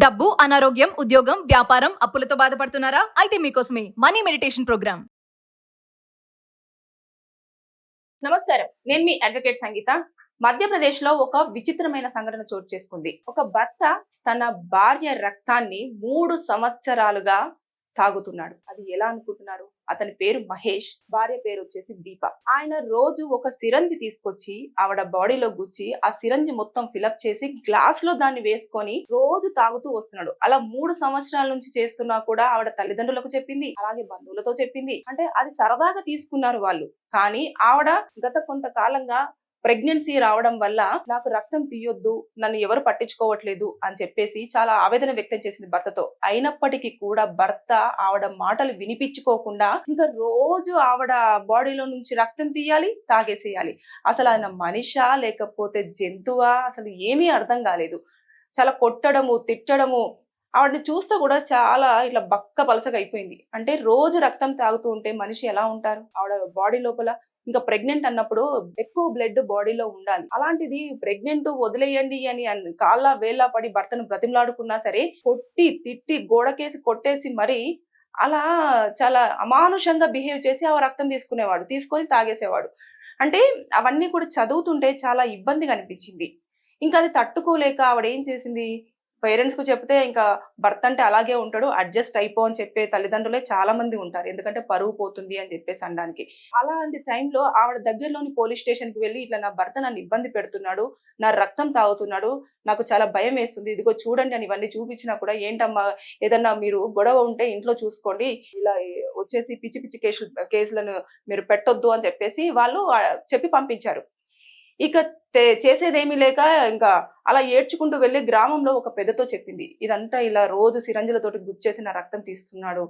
డబ్బు, అనారోగ్యం, ఉద్యోగం, వ్యాపారం, అప్పులతో బాధపడుతున్నారా? అయితే మీకోసమే మనీ మెడిటేషన్ ప్రోగ్రామ్. నమస్కారం, నేను మీ అడ్వకేట్ సంగీత. మధ్యప్రదేశ్ లో ఒక విచిత్రమైన సంఘటన చోటు చేసుకుంది. ఒక భర్త తన భార్య రక్తాన్ని 3 సంవత్సరాలుగా తాగుతున్నాడు. అది ఎలా అనుకుంటున్నారు? అతని పేరు మహేష్, భార్య పేరు వచ్చేసి దీప. ఆయన రోజు ఒక సిరంజి తీసుకొచ్చి ఆవిడ బాడీలో గుచ్చి ఆ సిరంజి మొత్తం ఫిలప్ చేసి గ్లాస్ లో దాన్ని వేసుకొని రోజు తాగుతూ వస్తున్నాడు. అలా 3 సంవత్సరాల నుంచి చేస్తున్నా కూడా ఆవిడ తల్లిదండ్రులకు చెప్పింది, అలాగే బంధువులతో చెప్పింది. అంటే అది సరదాగా తీసుకున్నారు వాళ్ళు. కానీ ఆవిడ గత కొంతకాలంగా ప్రెగ్నెన్సీ రావడం వల్ల నాకు రక్తం తీయొద్దు, నన్ను ఎవరు పట్టించుకోవట్లేదు అని చెప్పేసి చాలా ఆవేదన వ్యక్తం చేసింది భర్తతో. అయినప్పటికీ కూడా భర్త ఆవిడ మాటలు వినిపించుకోకుండా ఇంకా రోజు ఆవిడ బాడీలో నుంచి రక్తం తీయాలి, తాగేసేయాలి. అసలు ఆయన మనిషా లేకపోతే జంతువా అసలు ఏమీ అర్థం కాలేదు. చాలా కొట్టడము, తిట్టడము, ఆవిడని చూస్తే కూడా చాలా ఇట్లా బక్క పలచగా అయిపోయింది. అంటే రోజు రక్తం తాగుతూ ఉంటే మనిషి ఎలా ఉంటారు? ఆవిడ బాడీ లోపల ఇంకా ప్రెగ్నెంట్ అన్నప్పుడు ఎక్కువ బ్లడ్ బాడీలో ఉండాలి. అలాంటిది ప్రెగ్నెంట్ వదిలేయండి అని కాళ్ళ వేళ్ళ పడి భర్తను బ్రతిమలాడుకున్నా సరే కొట్టి తిట్టి గోడకేసి కొట్టేసి మరి అలా చాలా అమానుషంగా బిహేవ్ చేసి ఆ రక్తం తీసుకొని తాగేసేవాడు. అంటే అవన్నీ కూడా చదువుతుంటే చాలా ఇబ్బందిగా అనిపించింది. ఇంకా అది తట్టుకోలేక ఆవిడ ఏం చేసింది, పేరెంట్స్ కు చెప్తే ఇంకా భర్త అంటే అలాగే ఉంటాడు, అడ్జస్ట్ అయిపో అని చెప్పే తల్లిదండ్రులే చాలా మంది ఉంటారు. ఎందుకంటే పరువు పోతుంది అని చెప్పేసి అనడానికి. అలాంటి టైంలో ఆవిడ దగ్గరలోని పోలీస్ స్టేషన్ కి వెళ్ళి, ఇట్లా నా భర్త నన్ను ఇబ్బంది పెడుతున్నాడు, నా రక్తం తాగుతున్నాడు, నాకు చాలా భయం వేస్తుంది, ఇదిగో చూడండి అని ఇవన్నీ చూపించినా కూడా, ఏంటమ్మా ఏదన్నా మీరు గొడవ ఉంటే ఇంట్లో చూసుకోండి, ఇలా వచ్చేసి పిచ్చి పిచ్చి కేసులను మీరు పెట్టొద్దు అని చెప్పేసి వాళ్ళు చెప్పి పంపించారు. ఇక చేసేదేమీ లేక ఇంకా అలా ఏడ్చుకుంటూ వెళ్ళి గ్రామంలో ఒక పెద్దతో చెప్పింది, ఇదంతా ఇలా రోజు సిరంజులతోటి గుచ్చేసి నా రక్తం తీస్తున్నాడు,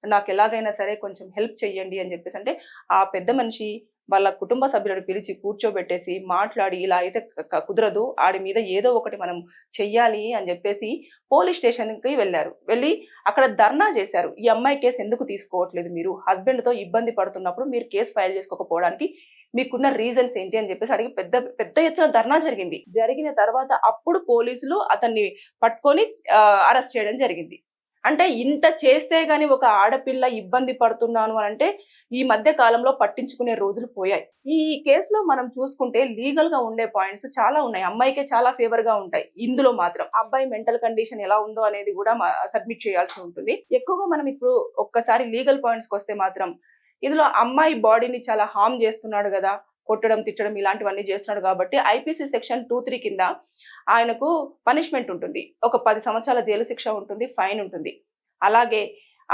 నాకు ఎలాగైనా సరే కొంచెం హెల్ప్ చెయ్యండి అని చెప్పేసి. అంటే ఆ పెద్ద మనిషి వాళ్ళ కుటుంబ సభ్యులను పిలిచి కూర్చోబెట్టేసి మాట్లాడి, ఇలా అయితే కుదరదు, ఆడి మీద ఏదో ఒకటి మనం చెయ్యాలి అని చెప్పేసి పోలీస్ స్టేషన్ కి వెళ్ళారు. వెళ్ళి అక్కడ ధర్నా చేశారు. ఈ అమ్మాయి కేసు ఎందుకు తీసుకోవట్లేదు, మీరు హస్బెండ్ తో ఇబ్బంది పడుతున్నప్పుడు మీరు కేసు ఫైల్ చేసుకోకపోవడానికి మీకున్న రీజన్స్ ఏంటి అని చెప్పేసి అడిగి పెద్ద పెద్ద ఎత్తున ధర్నా జరిగింది. జరిగిన తర్వాత అప్పుడు పోలీసులు అతన్ని పట్టుకొని అరెస్ట్ చేయడం జరిగింది. అంటే ఇంత చేస్తే గాని ఒక ఆడపిల్ల ఇబ్బంది పడుతున్నాను అని అంటే ఈ మధ్య కాలంలో పట్టించుకునే రోజులు పోయాయి. ఈ కేసులో మనం చూసుకుంటే లీగల్ గా ఉండే పాయింట్స్ చాలా ఉన్నాయి. అమ్మాయికే చాలా ఫేవర్ గా ఉంటాయి. ఇందులో మాత్రం అబ్బాయి మెంటల్ కండిషన్ ఎలా ఉందో అనేది కూడా సబ్మిట్ చేయాల్సి ఉంటుంది. ఎక్కువగా మనం ఇప్పుడు ఒక్కసారి లీగల్ పాయింట్స్ కి వస్తే మాత్రం ఇందులో అమ్మాయి బాడీని చాలా హార్మ్ చేస్తున్నాడు కదా, కొట్టడం తిట్టడం ఇలాంటివన్నీ చేస్తున్నాడు కాబట్టి ఐపీసీ సెక్షన్ 2(3) కింద ఆయనకు పనిష్మెంట్ ఉంటుంది. ఒక 10 సంవత్సరాల జైలు శిక్ష ఉంటుంది, ఫైన్ ఉంటుంది. అలాగే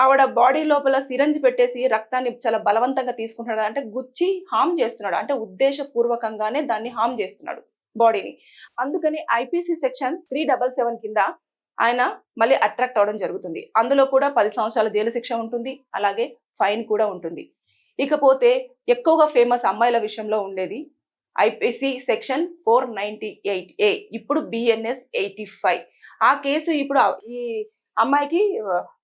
ఆవిడ బాడీ లోపల సిరంజ్ పెట్టేసి రక్తాన్ని చాలా బలవంతంగా తీసుకుంటున్నాడు, అంటే గుచ్చి హార్మ్ చేస్తున్నాడు, అంటే ఉద్దేశపూర్వకంగానే దాన్ని హార్మ్ చేస్తున్నాడు బాడీని. అందుకని ఐపీసీ సెక్షన్ 377 కింద ఆయన మళ్ళీ అట్రాక్ట్ అవడం జరుగుతుంది. అందులో కూడా 10 సంవత్సరాల జైలు శిక్ష ఉంటుంది, అలాగే ఫైన్ కూడా ఉంటుంది. ఇకపోతే ఎక్కువగా ఫేమస్ అమ్మాయిల విషయంలో ఉండేది ఐపీసీ సెక్షన్ 498A, ఇప్పుడు బిఎన్ఎస్ 85. ఆ కేసు ఇప్పుడు ఈ అమ్మాయికి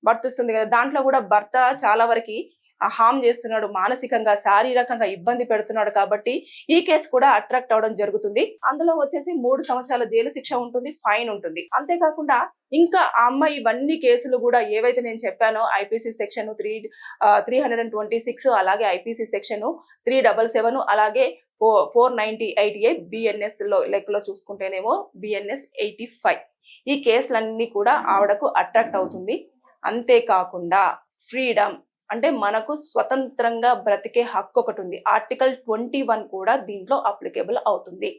వర్తిస్తుంది కదా. దాంట్లో కూడా భర్త చాలా వరకు హార్మ్ చేస్తున్నాడు, మానసికంగా శారీరకంగా ఇబ్బంది పెడుతున్నాడు కాబట్టి ఈ కేసు కూడా అట్రాక్ట్ అవడం జరుగుతుంది. అందులో వచ్చేసి 3 సంవత్సరాల జైలు శిక్ష ఉంటుంది, ఫైన్ ఉంటుంది. అంతేకాకుండా ఇంకా ఆ అమ్మాయి ఇవన్నీ కేసులు కూడా ఏవైతే నేను చెప్పానో ఐపీసీ సెక్షన్ 326, అలాగే ఐపీసీ సెక్షన్ 377, అలాగే 498A బిఎన్ఎస్ లో లెక్కలో చూసుకుంటేనేమో బిఎన్ఎస్ 85. ఈ కేసులన్నీ కూడా ఆవిడకు అట్రాక్ట్ అవుతుంది. అంతేకాకుండా ఫ్రీడమ్, అంటే మనకు స్వతంత్రంగా బ్రతికే హక్కు ఒకటి ఉంది, ఆర్టికల్ 21 కూడా దీంట్లో అప్లికేబుల్ అవుతుంది.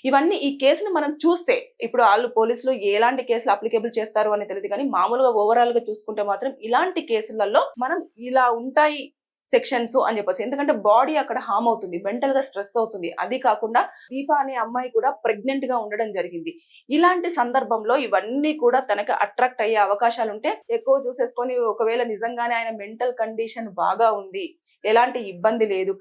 ఇవన్నీ ఈ కేసును మనం చూస్తే, ఇప్పుడు వాళ్ళు పోలీసులు ఎలాంటి కేసులు అప్లికేబుల్ చేస్తారు అని తెలియదు, కానీ మామూలుగా ఓవరాల్ గా చూసుకుంటే మాత్రం ఇలాంటి కేసులలో మనం ఇలా ఉంటాయి సెక్షన్స్ అని చెప్పొచ్చు. ఎందుకంటే బాడీ అక్కడ హార్మ్ అవుతుంది, మెంటల్ గా స్ట్రెస్ అవుతుంది. అది కాకుండా దీప అనే అమ్మాయి కూడా ప్రెగ్నెంట్ గా ఉండడం జరిగింది. ఇలాంటి సందర్భంలో ఇవన్నీ కూడా తనకు అట్రాక్ట్ అయ్యే అవకాశాలు ఉంటే ఎక్కువ చూసేసుకొని, ఒకవేళ నిజంగానే ఆయన మెంటల్ కండిషన్ బాగా ఉంది, ఎలాంటి ఇబ్బంది లేదు,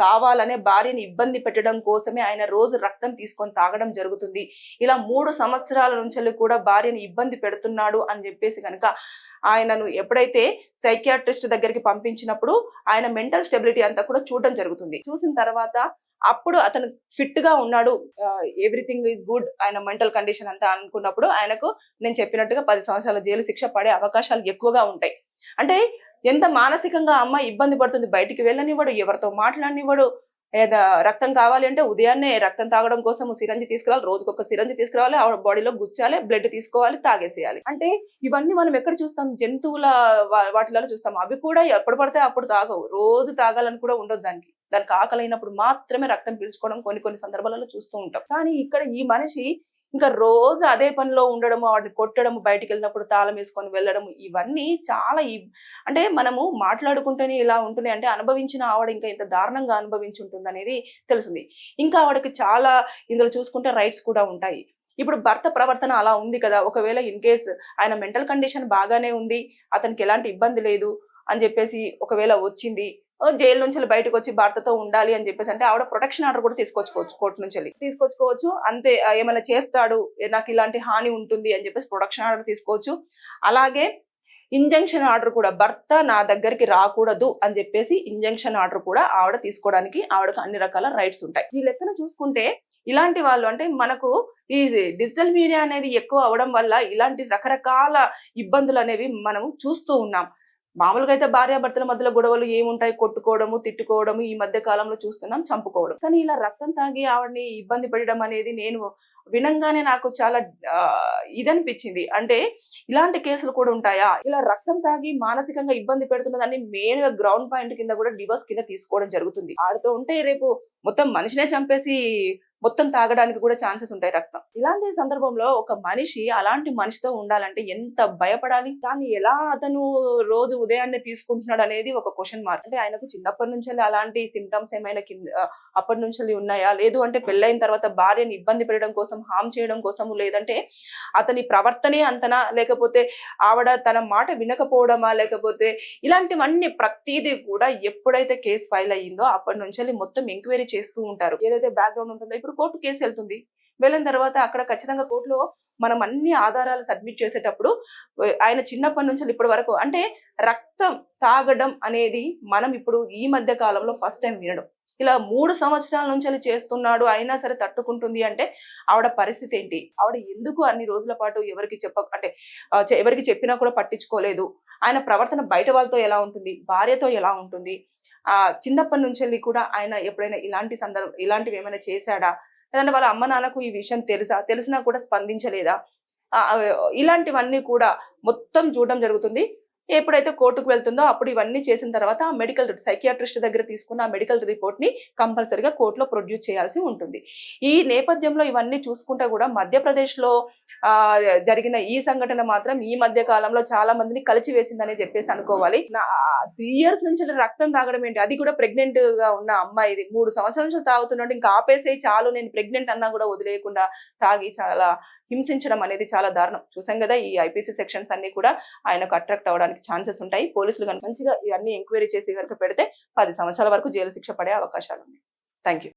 కావాలనే భార్యని ఇబ్బంది పెట్టడం కోసమే ఆయన రోజు రక్తం తీసుకొని తాగడం జరుగుతుంది, ఇలా 3 సంవత్సరాల నుంచి కూడా భార్యని ఇబ్బంది పెడుతున్నాడు అని చెప్పేసి కనుక ఆయనను ఎప్పుడైతే సైకియాట్రిస్ట్ దగ్గరికి పంపించినప్పుడు ఆయన మెంటల్ స్టెబిలిటీ అంతా కూడా చూడడం జరుగుతుంది. చూసిన తర్వాత అప్పుడు అతను ఫిట్ గా ఉన్నాడు, ఎవ్రీథింగ్ ఈజ్ గుడ్, ఆయన మెంటల్ కండిషన్ అంతా అనుకున్నప్పుడు ఆయనకు నేను చెప్పినట్టుగా 10 సంవత్సరాల జైలు శిక్ష పడే అవకాశాలు ఎక్కువగా ఉంటాయి. అంటే ఎంత మానసికంగా అమ్మ ఇబ్బంది పడుతుంది, బయటికి వెళ్ళనివ్వడు, ఎవరితో మాట్లాడనివ్వడు. ఏదా రక్తం కావాలి అంటే ఉదయాన్నే రక్తం తాగడం కోసం సిరంజి తీసుకురావాలి, రోజుకొక సిరంజి తీసుకురావాలి, ఆవిడ బాడీలో గుచ్చాలి, బ్లడ్ తీసుకోవాలి, తాగేసేయాలి. అంటే ఇవన్నీ మనం ఎక్కడ చూస్తాం, జంతువుల వాటిలలో చూస్తాం. అవి కూడా ఎప్పుడు పడితే అప్పుడు తాగవు, రోజు తాగాలని కూడా ఉండదు దానికి ఆకలైనప్పుడు మాత్రమే రక్తం పీల్చుకోవడం కొన్ని సందర్భాలలో చూస్తూ ఉంటాం. కానీ ఇక్కడ ఈ మనిషి ఇంకా రోజు అదే పనిలో ఉండడము, వాడిని కొట్టడము, బయటికి వెళ్ళినప్పుడు తాళం వేసుకొని వెళ్ళడము, ఇవన్నీ చాలా అంటే మనము మాట్లాడుకుంటేనే ఇలా ఉంటున్నాయి అంటే అనుభవించిన ఆవిడ ఇంకా ఇంత దారుణంగా అనుభవించి ఉంటుంది అనేది తెలుస్తుంది. ఇంకా ఆవిడకి చాలా ఇందులో చూసుకుంటే రైట్స్ కూడా ఉంటాయి. ఇప్పుడు భర్త ప్రవర్తన అలా ఉంది కదా, ఒకవేళ ఇన్ కేస్ ఆయన మెంటల్ కండిషన్ బాగానే ఉంది, అతనికి ఎలాంటి ఇబ్బంది లేదు అని చెప్పేసి ఒకవేళ వచ్చింది, జైలు నుంచి బయటకు వచ్చి భర్తతో ఉండాలి అని చెప్పేసి అంటే ఆవిడ ప్రొటెక్షన్ ఆర్డర్ కూడా తీసుకొచ్చుకోవచ్చు, కోర్టు నుంచి తీసుకొచ్చుకోవచ్చు. అంతే, ఏమైనా చేస్తాడు, నాకు ఇలాంటి హాని ఉంటుంది అని చెప్పేసి ప్రొటెక్షన్ ఆర్డర్ తీసుకోవచ్చు. అలాగే ఇంజంక్షన్ ఆర్డర్ కూడా, భర్త నా దగ్గరికి రాకూడదు అని చెప్పేసి ఇంజంక్షన్ ఆర్డర్ కూడా ఆవిడ తీసుకోవడానికి ఆవిడకు అన్ని రకాల రైట్స్ ఉంటాయి. ఈ లెక్కన చూసుకుంటే ఇలాంటి వాళ్ళు అంటే మనకు ఈ డిజిటల్ మీడియా అనేది ఎక్కువ అవడం వల్ల ఇలాంటి రకరకాల ఇబ్బందులు అనేవి మనం చూస్తూ ఉన్నాం. మామూలుగా అయితే భార్యాభర్తల మధ్యలో గొడవలు ఏముంటాయి, కొట్టుకోవడము, తిట్టుకోవడము, ఈ మధ్య కాలంలో చూస్తున్నాం చంపుకోవడం. కానీ ఇలా రక్తం తాగి ఆవిడని ఇబ్బంది పడడం అనేది నేను వినంగానే నాకు చాలా ఇదనిపించింది. అంటే ఇలాంటి కేసులు కూడా ఉంటాయా, ఇలా రక్తం తాగి మానసికంగా ఇబ్బంది పెడుతున్నదాన్ని మెయిన్ గా గ్రౌండ్ పాయింట్ కింద కూడా డివోర్స్ కింద తీసుకోవడం జరుగుతుంది. ఆడుతూ ఉంటే రేపు మొత్తం మనిషినే చంపేసి మొత్తం తాగడానికి కూడా ఛాన్సెస్ ఉంటాయి రక్తం. ఇలాంటి సందర్భంలో ఒక మనిషి అలాంటి మనిషితో ఉండాలంటే ఎంత భయపడాలి, దాన్ని ఎలా అతను రోజు ఉదయాన్నే తీసుకుంటున్నాడు అనేది ఒక క్వశ్చన్ మార్క్. అంటే ఆయనకు చిన్నప్పటి నుంచి అలాంటి సిమ్టమ్స్ ఏమైనా అప్పటి నుంచి ఉన్నాయా, లేదు అంటే పెళ్ళైన తర్వాత భార్యని ఇబ్బంది పెట్టడం కోసం, హామ్ చేయడం కోసము, లేదంటే అతని ప్రవర్తనే అంతనా, లేకపోతే ఆవిడ తన మాట వినకపోవడమా, లేకపోతే ఇలాంటివన్నీ ప్రతిదీ కూడా ఎప్పుడైతే కేసు ఫైల్ అయ్యిందో అప్పటి నుంచి మొత్తం ఎంక్వైరీ చేస్తూ ఉంటారు. ఏదైతే బ్యాక్గ్రౌండ్ ఉంటుందో, ఇప్పుడు కోర్టు కేసు వెళ్తుంది, వెళ్ళిన తర్వాత అక్కడ ఖచ్చితంగా కోర్టులో మనం అన్ని ఆధారాలు సబ్మిట్ చేసేటప్పుడు ఆయన చిన్నప్పటి నుంచి ఇప్పటి వరకు అంటే రక్తం తాగడం అనేది మనం ఇప్పుడు ఈ మధ్య కాలంలో ఫస్ట్ టైం వినడం. ఇలా 3 సంవత్సరాల నుంచి చేస్తున్నాడు, అయినా సరే తట్టుకుంటుంది అంటే ఆవిడ పరిస్థితి ఏంటి, ఆవిడ ఎందుకు అన్ని రోజుల పాటు ఎవరికి చెప్పినా కూడా పట్టించుకోలేదు, ఆయన ప్రవర్తన బయట వాళ్ళతో ఎలా ఉంటుంది, భార్యతో ఎలా ఉంటుంది, చిన్నప్పటి నుంచి కూడా ఆయన ఎప్పుడైనా ఇలాంటివి ఏమైనా చేశాడా, లేదంటే వాళ్ళ అమ్మ నాన్నకు ఈ విషయం తెలిసినా కూడా స్పందించలేదా, ఇలాంటివన్నీ కూడా మొత్తం చూడడం జరుగుతుంది. ఎప్పుడైతే కోర్టుకు వెళ్తుందో అప్పుడు ఇవన్నీ చేసిన తర్వాత సైకియాట్రిస్ట్ దగ్గర తీసుకున్న ఆ మెడికల్ రిపోర్ట్ ని కంపల్సరీగా కోర్టులో ప్రొడ్యూస్ చేయాల్సి ఉంటుంది. ఈ నేపథ్యంలో ఇవన్నీ చూసుకుంటే కూడా మధ్యప్రదేశ్ లో జరిగిన ఈ సంఘటన మాత్రం ఈ మధ్య కాలంలో చాలా మందిని కలిచివేసిందని చెప్పేసి అనుకోవాలి. 3 years నుంచి రక్తం తాగడం ఏంటి, అది కూడా ప్రెగ్నెంట్ గా ఉన్న అమ్మాయిది 3 సంవత్సరాల నుంచి తాగుతున్నాడు, ఇంకా ఆపేసే చాలు, నేను ప్రెగ్నెంట్ అన్నా కూడా వదిలేయకుండా తాగి చాలా హింసించడం అనేది చాలా దారుణం. చూసాం కదా, ఈ ఐపీసీ సెక్షన్స్ అన్ని కూడా ఆయనకు అట్రాక్ట్ అవడానికి ఛాన్సెస్ ఉంటాయి. పోలీసులు కనుక మంచిగా ఇవన్నీ ఎంక్వైరీ చేసి కనుక పెడితే 10 సంవత్సరాల వరకు జైలు శిక్ష పడే అవకాశాలు ఉన్నాయి. Thank you.